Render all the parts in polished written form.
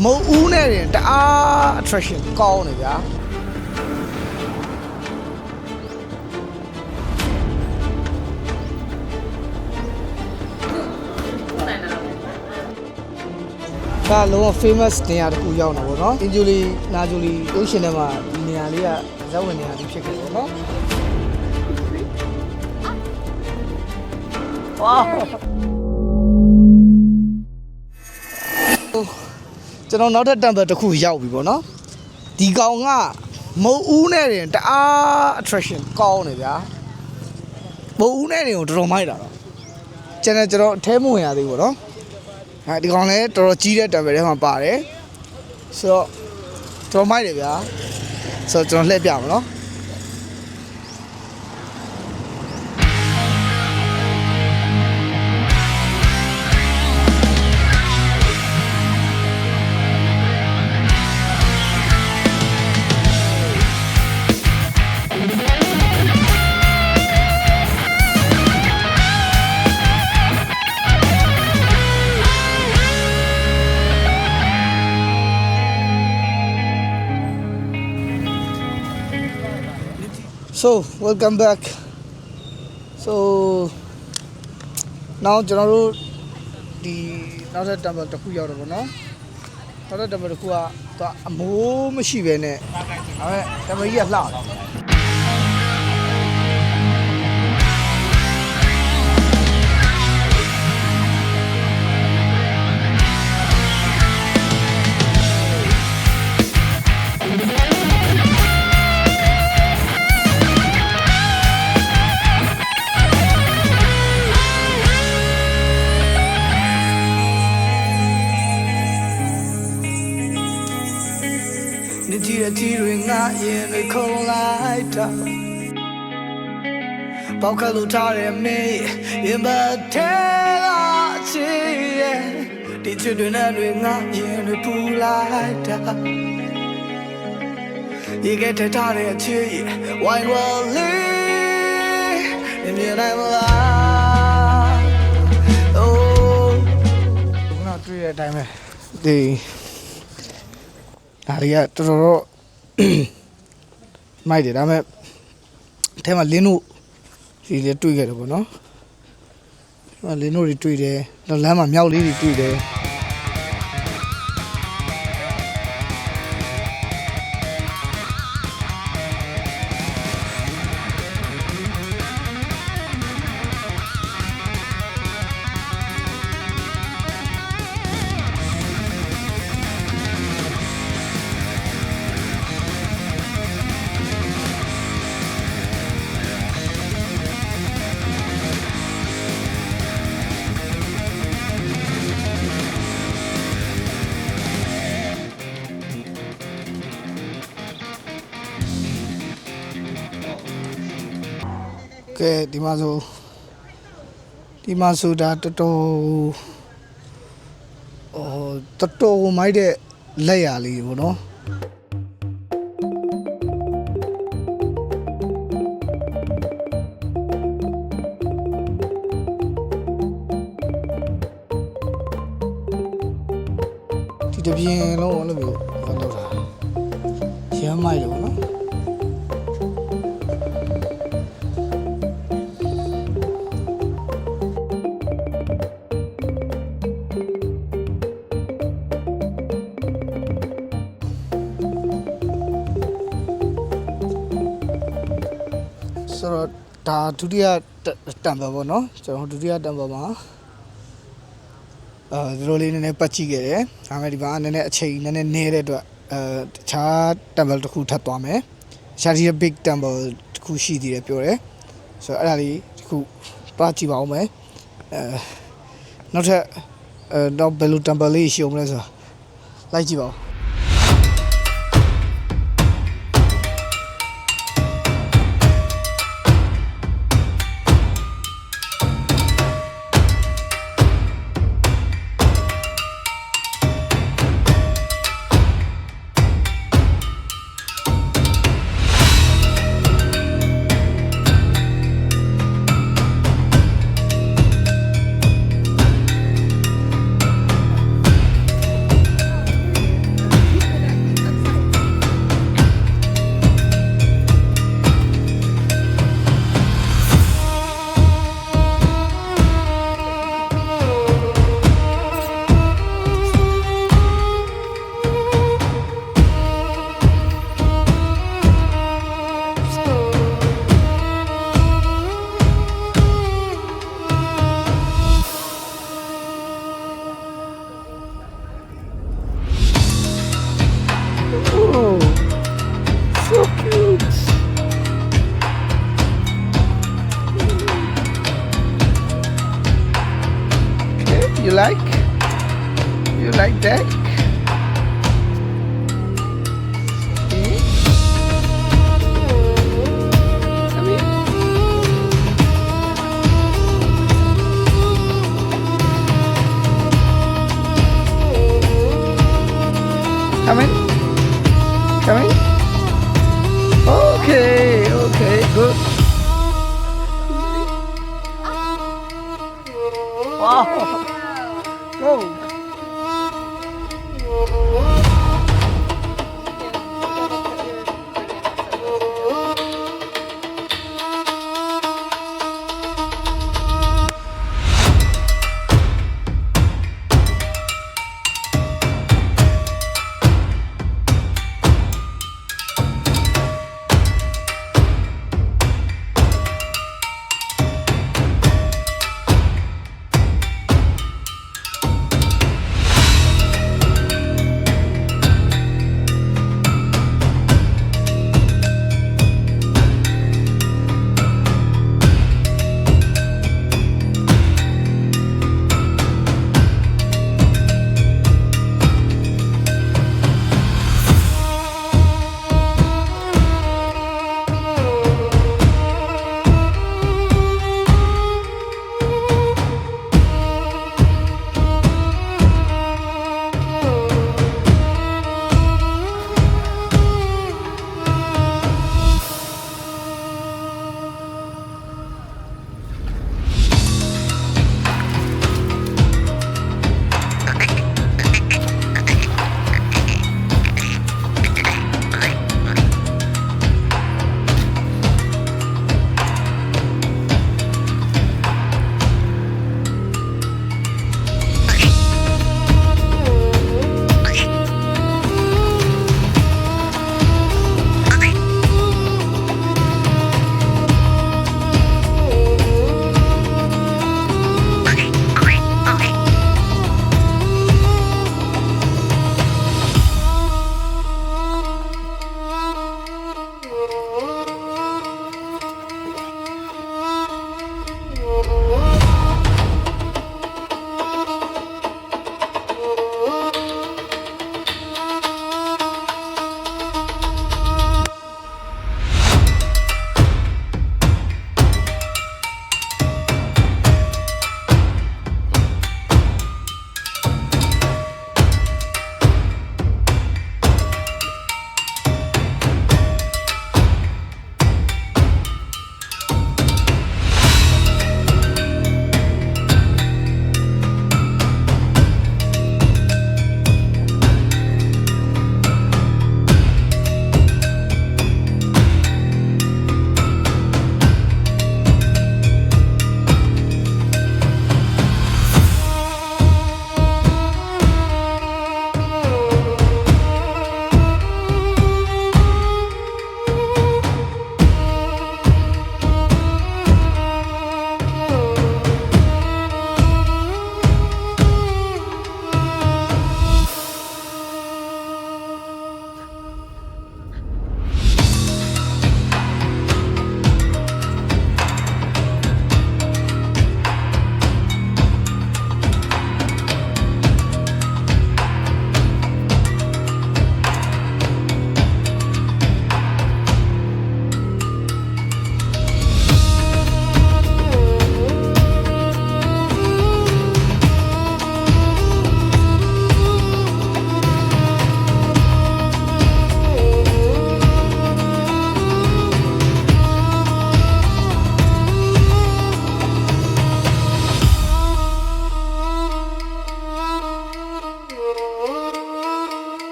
မုံဦးနဲ့တင်တအား attraction ကောင်းနေဗျာဒါလုံးဝ famous နေရာတစ်ခုရောက်တာပေါ့နော်အင်ဂျူလီနာဂျူလီရုပ်ရှင်ထဲမှာဒီနေရာလေးကဇက်ဝင်နေရာလေးဖြစ်ခဲ့တယ်ပေါ့နော်ဝါကျွန်တော်နောက်ထပ် temple တစ်ခုရောက်ပြီပေါ့နော်ဒီကောင်ကမုံဦးနဲ့တင်တအား attraction ကောင်းနေဗျာမုံဦးနဲ့တင်ကိုတော်တော်မိုက်တာတော့ကျွန်တော်အထဲမဝင်ရသေးဘူးပေါ့နော်ဒီကောင်လည်းတော်တော်ကြီးတဲ့ temple ထဲမှာပါတယ်ဆိုတော့တော်မိုက်တယ်ဗျာဆိုတော့ကျွန်တော်လှည့်ပြမယ်နော်So welcome back. So now ကျွန်တော်တို့ဒီနောက်ထပ် temple တစ်ခုရောက်တော့ဗောနော်နောက်ထပ် temple တစ်ခုကအမိုးမရှိပဲနဲ့ဒါပေမဲ့ temple ကြီးကလှတယ်တီတွေငါရင်တွေခုံလိုက်တာပေါက်ခတ်လို့ထားတဲ့မေးရင်ဘတ်ထဲကချီရဲ့ဒီချွတ်တွေနဲ့တွေငါရင်တွေပူလိုက်တာရေကထထားတဲ့ချီဝိုင်းဝလေးမြင်နိုင်မလားအိုးခုနတွေ့တဲ့အတိုင်းပဲဒီဒါတွေကတော်တော်မိုက်တယ်ဒါပေမဲ့အဲထဲမှာလင်းတို့ဒီလေးတွေ့ခဲ့တယ်ပေါ့နော်လင်းတို့တွေတွေ့တယ်တော့လမ်းမှာမြောက်လေးတွေတွေ့တယ်ကဲဒီမှာဆိုဒါတော်တော်မိုက်တဲ့လက်ရလေးပေါ့နော်ဒီတပြင်းလုံးအဲ့လိုမျိုးလောက်တာရမ်းမိုက်တယ်ပေါ့နော်ဆိုတော့ဒါဒုတိယ temple ပေါ့နော်ကျွန်တော်ဒုတိယ temple မှာဒီလိုလေးနည်းနည်းပတ်ကြည့်ခဲ့တယ်ဒါပေမဲ့ဒီမှာနည်းနည်းအချိန်နည်းနည်းနေတဲ့အတွက်တခြား temple တစ်ခုထပ်သွားမယ်ရှာဒီ big temple တစ်ခုရှိသေးတယ်ပြောတယ်ဆိုတော့အဲ့ဒါလေးတစ်ခုသွားကြည့်ပါဦးမယ်နောက်ထပ်တော့ဘယ်လို temple လေးရှိအောင်လဲဆိုတော့လိုက်ကြည့်ပါဦး Oh, so cute. Okay, you like? You like that? Okay. Come here. Come in. Come in. Okay, okay, good. Wow. Go.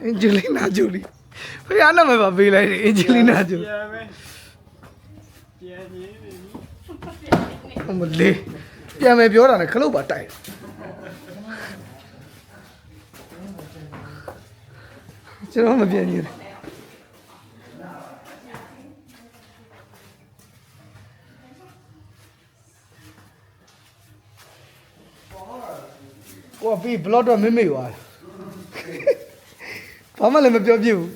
Angelina Jolie ဖေးရနာမည်ပါပေးလိုက်တယ် Angelina Jolie ပြန်မလေးပြန်မယ်ပြောတာနဲ့ခလုတ်ပါတိုက် ကျွန်တော်မပြန်ကြီးကိုအဖေဘလော့တော့မေ့သွားတယ်ဘာမှလည်းမပြောပြဘူး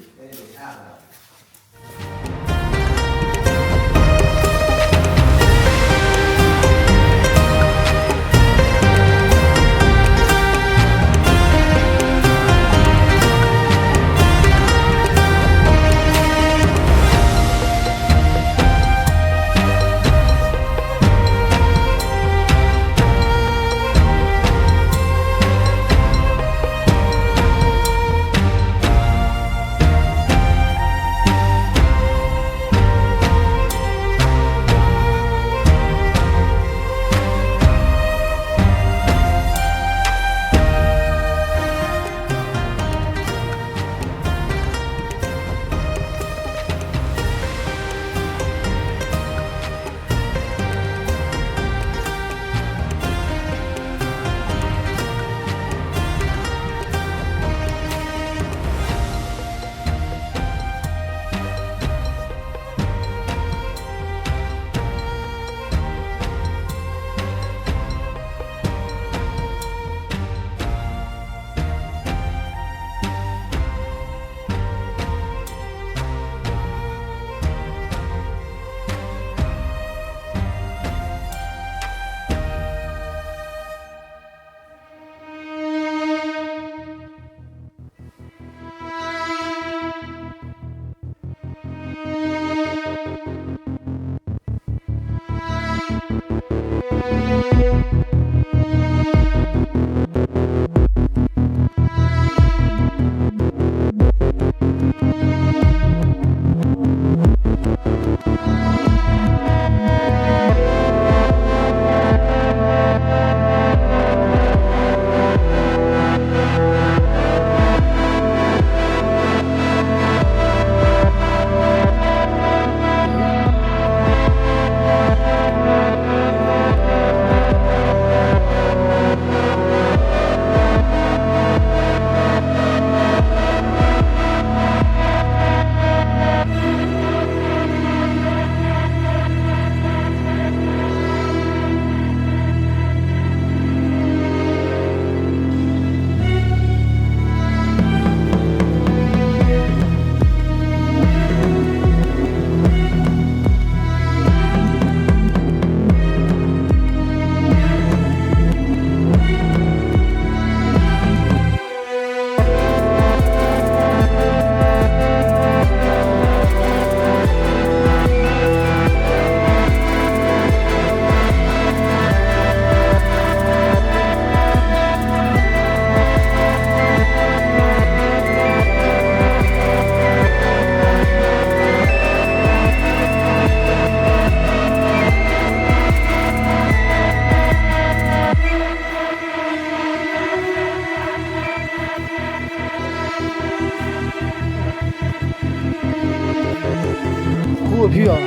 ခုအဖြူအောင်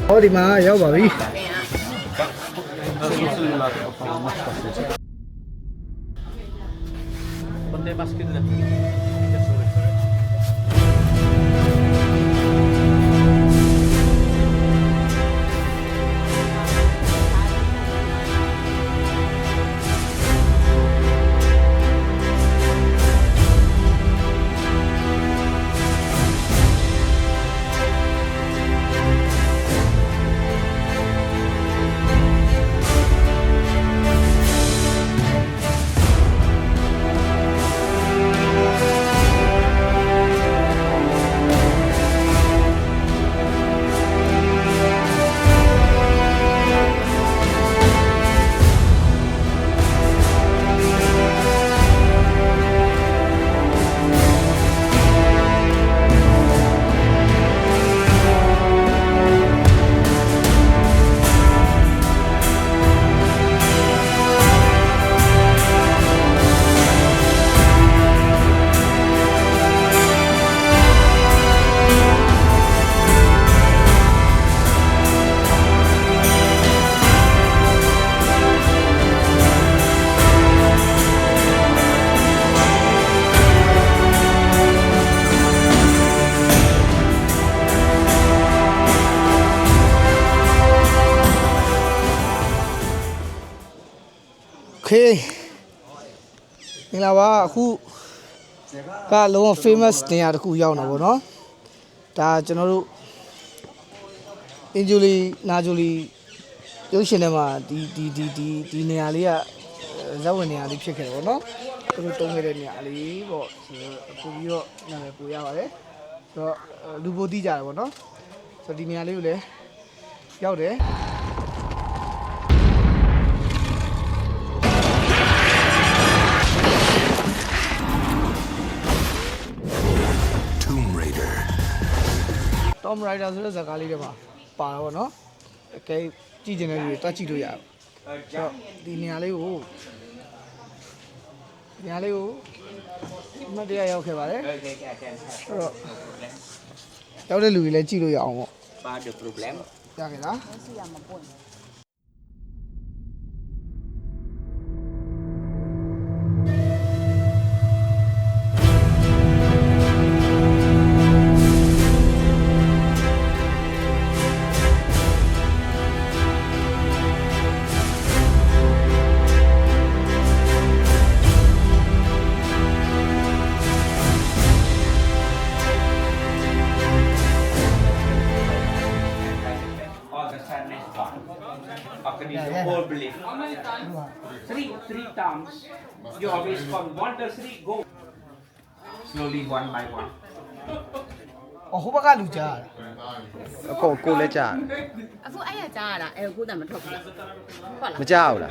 ဟောဒီမှာရောက်ပါပြီ Ponte más que la Okay မင်္ဂလာပါအခုကလုံးဝ famous နေရာတစ်ခုရောက်နေတာပေါ့နော်ဒါကျွန်တော်တို့အင်ဂျူလီနာဂျူလီရုပ်ရှင်ထဲမှာဒီနေရာလေးကဇက်ဝင်နေရာလေးဖြစ်ခဲ့တယ်ပေါ့နော်သူတို့တုံးခဲ့တဲ့နေရာလေးပေါ့ဆိုတော့ပို့ပြီးတော့နာမည်ပို့ရပါတယ်ဆိုတော့လူပိုတိကြတယ်ပေါ့နော်ဆိုတော့ဒီနေရာလေးကိုလည်းရောက်တယ်Tom Raider ဆိုတဲ့ဇာတ်ကားလေးတွေမှာပါတာပေါ့နော်အကဲကြည့်ကျင်တဲ့လူတွေတွက်ကြည့်လို့ရတယ်ဆိုတော့ဒီနေရာလေးကိုမတ်တရားရောက်ခဲ့ပါတယ်အဲ့တော့ရောက်တဲ့လူတွေလည်းကြည့်လို့ရအောင်ပေါ့ပါတဲ့ problem ရခဲ့လားWhole belief. Three times. You always count 1, 2, 3, go. Slowly, one by one. ဟိုဘက်ကလူကြားရတာကိုလည်းကြားအခုအဲ့ရကြားရတာအဲ့ကိုတည်းမထွက်ဘူးလားဟုတ်လားမကြားဘူးလား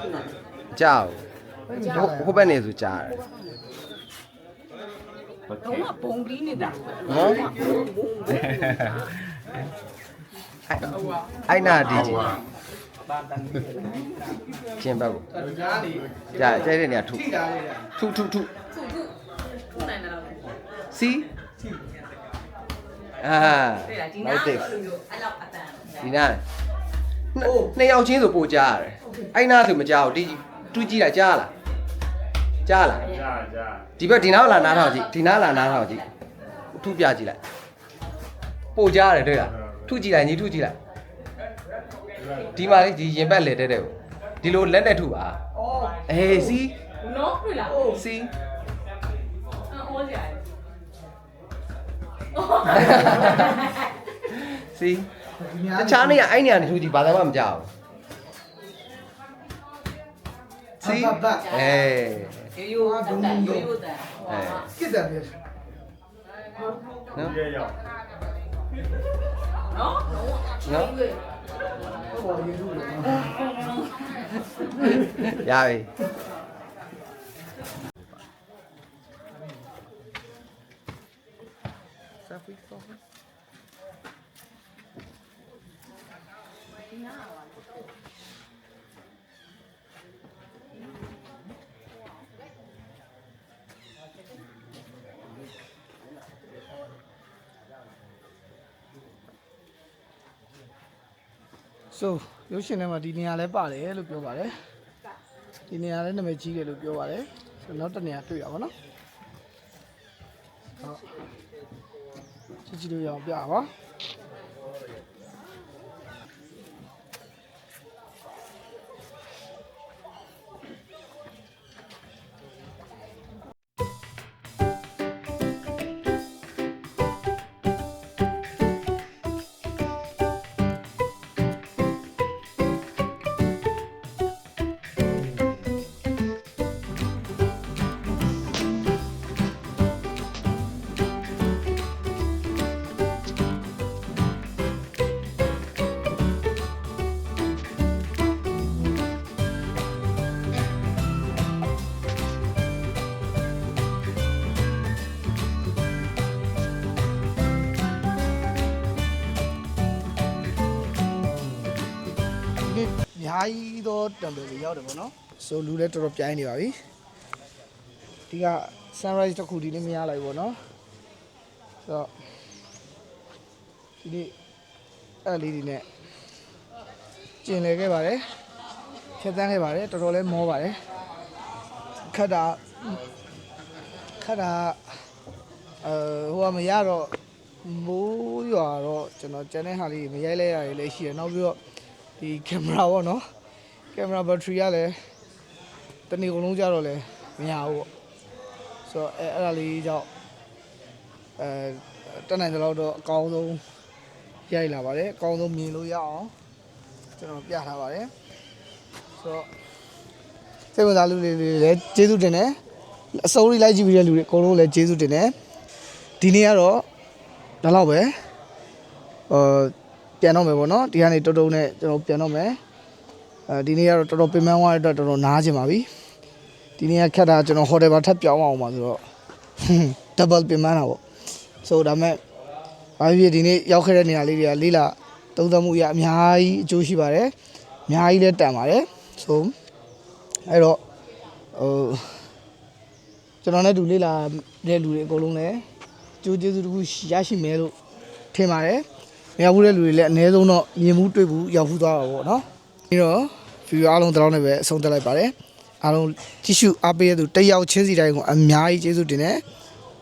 မကြားဘူးဟိုဘက်နေဆိုကြားရတယ်တော့ဘုံပြီးနေတာနော်အဲ့နာဒီချင်းဘက်ကိုကြားတဲ့နေရာထုနိုင်တယ်လို့စီဟုတ်တယ်ဒီနာအဲ့လောက်အတန်ဒီနာနှစ်ယောက်ချင်းဆိုပို့ကြားရတယ်အဲ့နာဆိုမကြားဘူးဒီတူးကြည့်လိုက်ကြားလားကြားဒီဘက်ဒီနားလာနားထောင်ကြည့်ဒီနားလာနားထောင်ကြည့်ထုပြကြည့်လိုက်ပို့ကြားရတယ်တွေ့လားထုကြည့်လိုက်ညီထုကြည့်လိုက်ဒီမှာလေဒီရင်ဘက်လေတဲ့ကိုဒီလိုလက်နဲ့ထုပါအေးစီနော်တွေ့လားစီအော်ကြားစီတခြားနေရအဲ့နေရာနေထူးကြည့်ဘာသာမှမကြောက်စီအေးရိုးတန်ရိုးတန်ကိတယ်ပြနော်နော်ရပြီဆိုရုပ်ရှင်ထဲမှာဒီနေရာလဲပါတယ်လို့ပြောပါတယ်ဒီနေရာလဲနာမည်ကြီးတယ်လို့ပြောပါတယ်ဆိုနောက်တစ်နေရာတွေ့ရပါတော့ဟုတ်ကြည့်လို့ရအောင်ပြပါအများကြီးသောတံတယ်တွေရောက်တယ်ပေါ့နော်ဆိုလူလည်းတော်တော်ပြိုင်းနေပါပြီဒီက sunrise တစ်ခုဒီနေ့မရလိုက်ဘူးပေါ့နော်ဆိုတော့ဒီနေ့အဲ့လေးတွေနဲ့ကျင်လည်ခဲ့ပါတယ်ဖြတ်သန်းခဲ့ပါတယ်တော်တော်လေးမောပါတယ်ခက်တာဟိုကမရတော့မိုးရွာတော့ကျွန်တော်ကျန်တဲ့ဟာလေးမရိုက်လဲရရလည်းရှိရနောက်ပြီးတော့ဒီကင်မရာပေါ့နော်ကင်မရာဘက်ထရီကလည်း တနေ့ကုန်လုံးကြတော့လဲမရဘူးပေါ့ဆိုတော့အဲ့ဒါလေးကြောင့်တက်နိုင်တဲ့လောက်တော့အကောင်းဆုံးရိုက်လာပါတယ်အကောင်းဆုံးမြင်လို့ရအောင်ကျွန်တော်ပြထားပါတယ်ဆိုတော့စိတ်ဝင်စားလူတွေလည်းကျေးဇူးတင်တယ်အစိုးရလိုက်ကြည့်ပြီးတဲ့လူတွေအကုန်လုံးလည်းကျေးဇူးတင်တယ်ဒီနေ့ကတော့ဒါတော့ပဲပြန်တော့မယ်ပေါ့နော်ဒီကနေတော်တော်နဲ့ကျွန်တော်ပြန်တော့မယ်ဒီနေ့ကတော့တော်တော်ပင်ပန်းသွားတဲ့အတွက်တော်တော်နားကျင်ပါပြီဒီနေ့ကခက်တာကျွန်တော်ဟိုတယ်မှာထပ်ပြောင်းအောင်ပါဆိုတော့ double ပင်ပန်းတာပေါ့ဆိုဒါမဲ့ဘာဖြစ်ဒီနေ့ရောက်ခဲ့တဲ့နေရာလေးတွေကလေးလာသုံးသပ်မှုအများကြီးအကျိုးရှိပါတယ်အများကြီးလည်းတန်ပါတယ်ဆိုအဲ့တော့ကျွန်တော်နဲ့တူလေးလာတဲ့လူတွေအကုန်လုံးလည်းကြိုးကျေးဇူးတခုရရှိမယ်လို့ထင်ပါတယ်မရောက်ဘူးတဲ့လူတွေလည်းအနည်းဆုံးတော့မြင်မှုတွေ့ဘူးရောက်ဘူးသွားတာပေါ့နော်ပြီးတော့ဗီဒီယိုအားလုံးတောင်းနေပဲအဆုံးသတ်လိုက်ပါတယ်အားလုံးကြည့်ရှုအားပေးတဲ့သူတစ်ယောက်ချင်းစီတိုင်းကိုအများကြီးကျေးဇူးတင်တယ်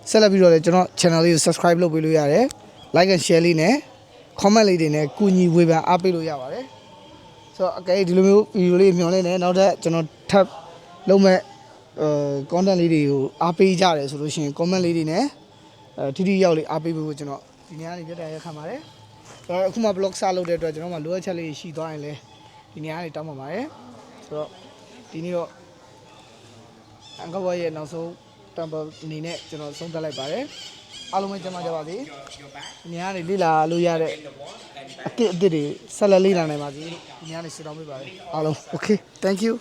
ဆက်လက်ပြီးတော့လည်းကျွန်တော် channel လေးကို subscribe လုပ်ပေးလို့ရတယ် like and share လေးနဲ့ comment လေးတွေနဲ့ကူညီဝေဖန်အားပေးလို့ရပါတယ်ဆိုတော့အကယ်ဒီလိုမျိုးဗီဒီယိုလေးမျှော်လင့်နေနောက်ထပ်ကျွန်တော်ထပ်လုပ်မဲ့content လေးတွေကိုအားပေးကြတယ်ဆိုလို့ရှိရင် comment လေးတွေနဲ့ထိထိရောက်လေးအားပေးဖို့ကျွန်တော်ဒီနေ့ကနေပြတ်ရခံပါတယ်ဆိုတော့အခုမှ blog စလုပ်တဲ့အတွက်ကျွန်တော်မှလိုအပ်ချက်လေးရှိသွားရင်လည်းဒီနေ့ကနေတောင်းပါပါတယ်ဆိုတော့ဒီနေ့တော့အန်ကဘွားရဲ့နောက်ဆုံး temple အနေနဲ့ကျွန်တော်ဆုံးသက်လိုက်ပါတယ်အားလုံးပဲကျမ်းမာကြပါစေဒီနေ့ကနေလေ့လာလို့ရတဲ့အစ်စ်တွေဆက်လက်လေ့လာနိုင်ပါစေဒီနေ့ကနေဆုတောင်းပေးပါတယ်အားလုံး okay thank you